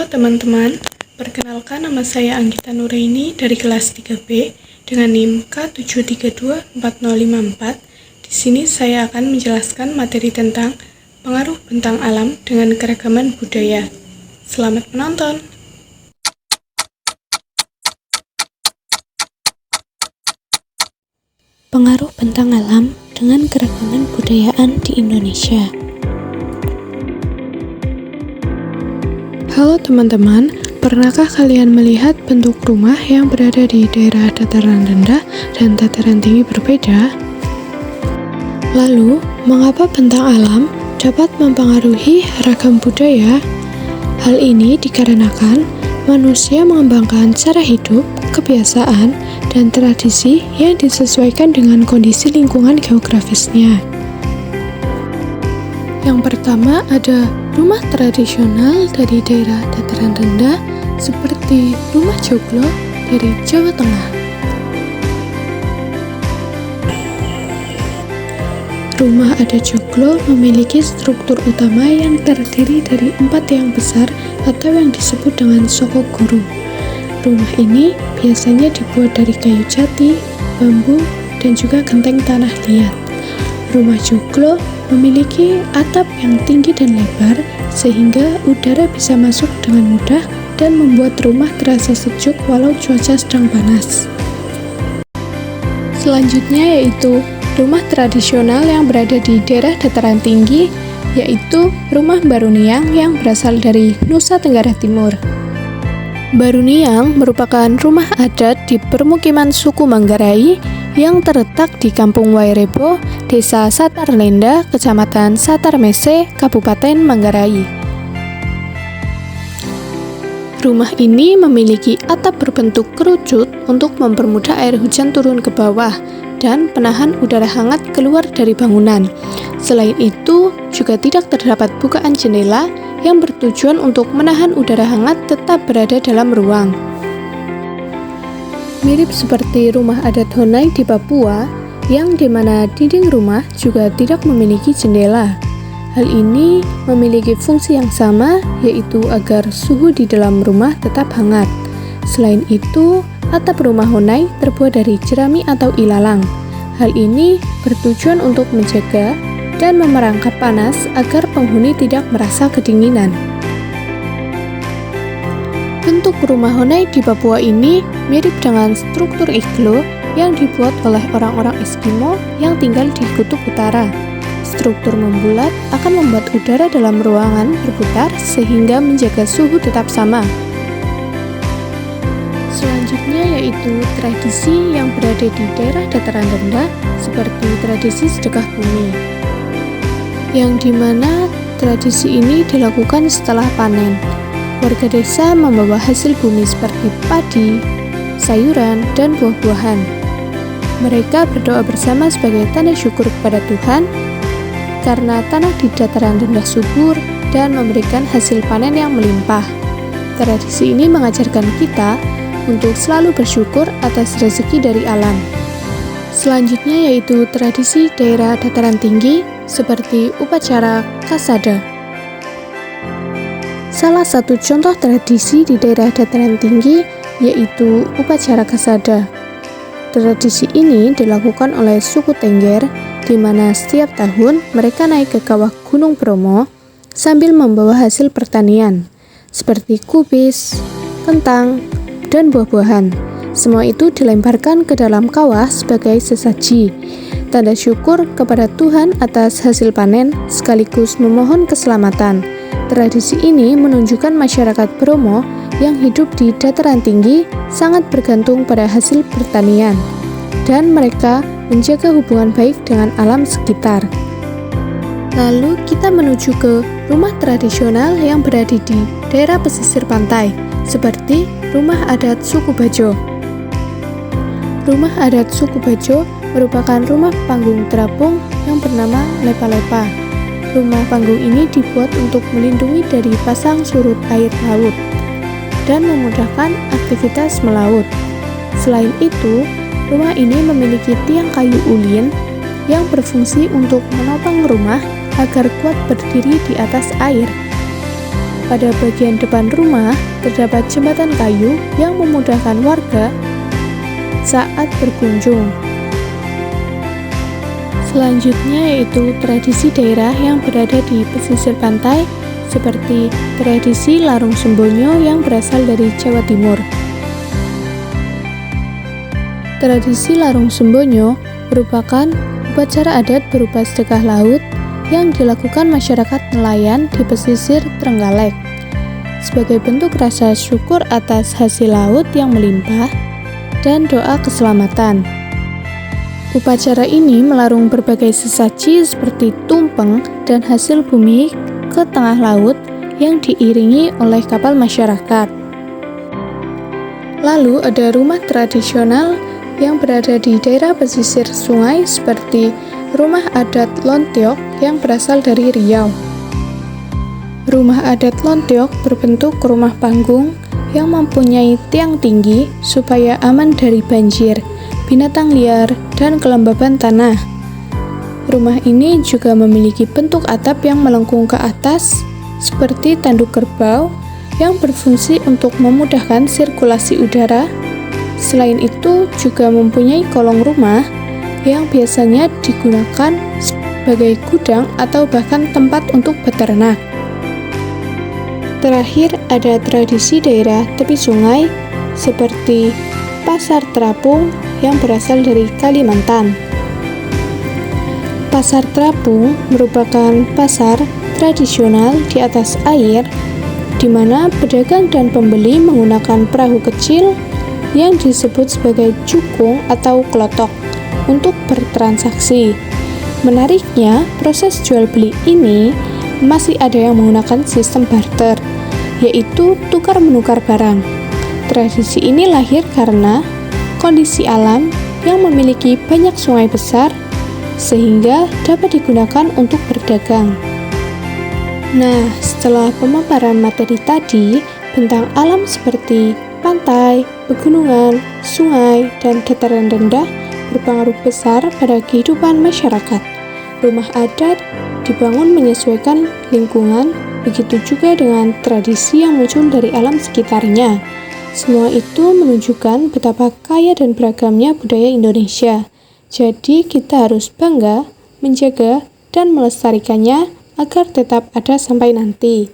Halo teman-teman, perkenalkan nama saya Anggita Nuraini dari kelas 3B dengan NIM K7324054. Di sini saya akan menjelaskan materi tentang pengaruh bentang alam dengan keragaman budaya. Selamat menonton! Pengaruh bentang alam dengan keragaman budayaan di Indonesia. Halo teman-teman, pernahkah kalian melihat bentuk rumah yang berada di daerah dataran rendah dan dataran tinggi berbeda? Lalu, mengapa bentang alam dapat mempengaruhi ragam budaya? Hal ini dikarenakan manusia mengembangkan cara hidup, kebiasaan, dan tradisi yang disesuaikan dengan kondisi lingkungan geografisnya. Yang pertama ada rumah tradisional dari daerah dataran rendah seperti rumah joglo dari Jawa Tengah. Rumah adat joglo memiliki struktur utama yang terdiri dari 4 tiang besar atau yang disebut dengan soko guru. Rumah ini biasanya dibuat dari kayu jati, bambu, dan juga genteng tanah liat. Rumah joglo memiliki atap yang tinggi dan lebar sehingga udara bisa masuk dengan mudah dan membuat rumah terasa sejuk walau cuaca sedang panas. Selanjutnya yaitu rumah tradisional yang berada di daerah dataran tinggi, yaitu rumah Baruniang yang berasal dari Nusa Tenggara Timur. Baruniang merupakan rumah adat di permukiman suku Manggarai yang terletak di Kampung Wairebo, Desa Satarlenda, Kecamatan Satarmese, Kabupaten Manggarai. Rumah ini memiliki atap berbentuk kerucut untuk mempermudah air hujan turun ke bawah dan penahan udara hangat keluar dari bangunan. Selain itu, juga tidak terdapat bukaan jendela yang bertujuan untuk menahan udara hangat tetap berada dalam ruang. Mirip seperti rumah adat Honai di Papua, yang dimana dinding rumah juga tidak memiliki jendela. Hal ini memiliki fungsi yang sama, yaitu agar suhu di dalam rumah tetap hangat. Selain itu, atap rumah Honai terbuat dari jerami atau ilalang. Hal ini bertujuan untuk menjaga dan memerangkap panas agar penghuni tidak merasa kedinginan. Bentuk rumah Honai di Papua ini mirip dengan struktur iglo yang dibuat oleh orang-orang Eskimo yang tinggal di kutub utara. Struktur membulat akan membuat udara dalam ruangan berputar sehingga menjaga suhu tetap sama. Selanjutnya yaitu tradisi yang berada di daerah dataran rendah seperti tradisi sedekah bumi, yang dimana tradisi ini dilakukan setelah panen. Warga desa membawa hasil bumi seperti padi, sayuran, dan buah-buahan. Mereka berdoa bersama sebagai tanda syukur kepada Tuhan karena tanah di dataran rendah subur dan memberikan hasil panen yang melimpah. Tradisi ini mengajarkan kita untuk selalu bersyukur atas rezeki dari alam. Selanjutnya yaitu tradisi daerah dataran tinggi seperti upacara kasada. Salah satu contoh tradisi di daerah dataran tinggi yaitu upacara kasada. Tradisi ini dilakukan oleh suku Tengger, di mana setiap tahun mereka naik ke kawah Gunung Bromo sambil membawa hasil pertanian, seperti kubis, kentang, dan buah-buahan. Semua itu dilemparkan ke dalam kawah sebagai sesaji, tanda syukur kepada Tuhan atas hasil panen sekaligus memohon keselamatan. Tradisi ini menunjukkan masyarakat Bromo yang hidup di dataran tinggi sangat bergantung pada hasil pertanian, dan mereka menjaga hubungan baik dengan alam sekitar. Lalu kita menuju ke rumah tradisional yang berada di daerah pesisir pantai, seperti rumah adat suku Bajo. Rumah adat suku Bajo merupakan rumah panggung terapung yang bernama lepa-lepa. Rumah panggung ini dibuat untuk melindungi dari pasang surut air laut dan memudahkan aktivitas melaut. Selain itu, rumah ini memiliki tiang kayu ulin yang berfungsi untuk menopang rumah agar kuat berdiri di atas air. pada bagian depan rumah terdapat jembatan kayu yang memudahkan warga saat berkunjung. Selanjutnya yaitu tradisi daerah yang berada di pesisir pantai, seperti tradisi Larung Sembonyo yang berasal dari Jawa Timur. Tradisi Larung Sembonyo merupakan upacara adat berupa sedekah laut yang dilakukan masyarakat nelayan di pesisir Trenggalek sebagai bentuk rasa syukur atas hasil laut yang melimpah dan doa keselamatan. Upacara ini melarung berbagai sesaji seperti tumpeng dan hasil bumi ke tengah laut yang diiringi oleh kapal masyarakat. Lalu ada rumah tradisional yang berada di daerah pesisir sungai seperti rumah adat Lontiok yang berasal dari Riau. Rumah adat Lontiok berbentuk rumah panggung yang mempunyai tiang tinggi supaya aman dari banjir, binatang liar, dan kelembaban tanah. Rumah ini juga memiliki bentuk atap yang melengkung ke atas seperti tanduk kerbau yang berfungsi untuk memudahkan sirkulasi udara. Selain itu juga mempunyai kolong rumah yang biasanya digunakan sebagai gudang atau bahkan tempat untuk beternak. Terakhir ada tradisi daerah tepi sungai seperti Pasar Terapung yang berasal dari Kalimantan. Pasar Terapung merupakan pasar tradisional di atas air di mana pedagang dan pembeli menggunakan perahu kecil yang disebut sebagai jukung atau klotok untuk bertransaksi. Menariknya, proses jual beli ini masih ada yang menggunakan sistem barter, yaitu tukar-menukar barang. Tradisi ini lahir karena kondisi alam yang memiliki banyak sungai besar sehingga dapat digunakan untuk berdagang. Nah, setelah pemaparan materi tadi, bentang alam seperti pantai, pegunungan, sungai, dan dataran rendah berpengaruh besar pada kehidupan masyarakat. Rumah adat dibangun menyesuaikan lingkungan, begitu juga dengan tradisi yang muncul dari alam sekitarnya. Semua itu menunjukkan betapa kaya dan beragamnya budaya Indonesia. Jadi kita harus bangga, menjaga, dan melestarikannya agar tetap ada sampai nanti.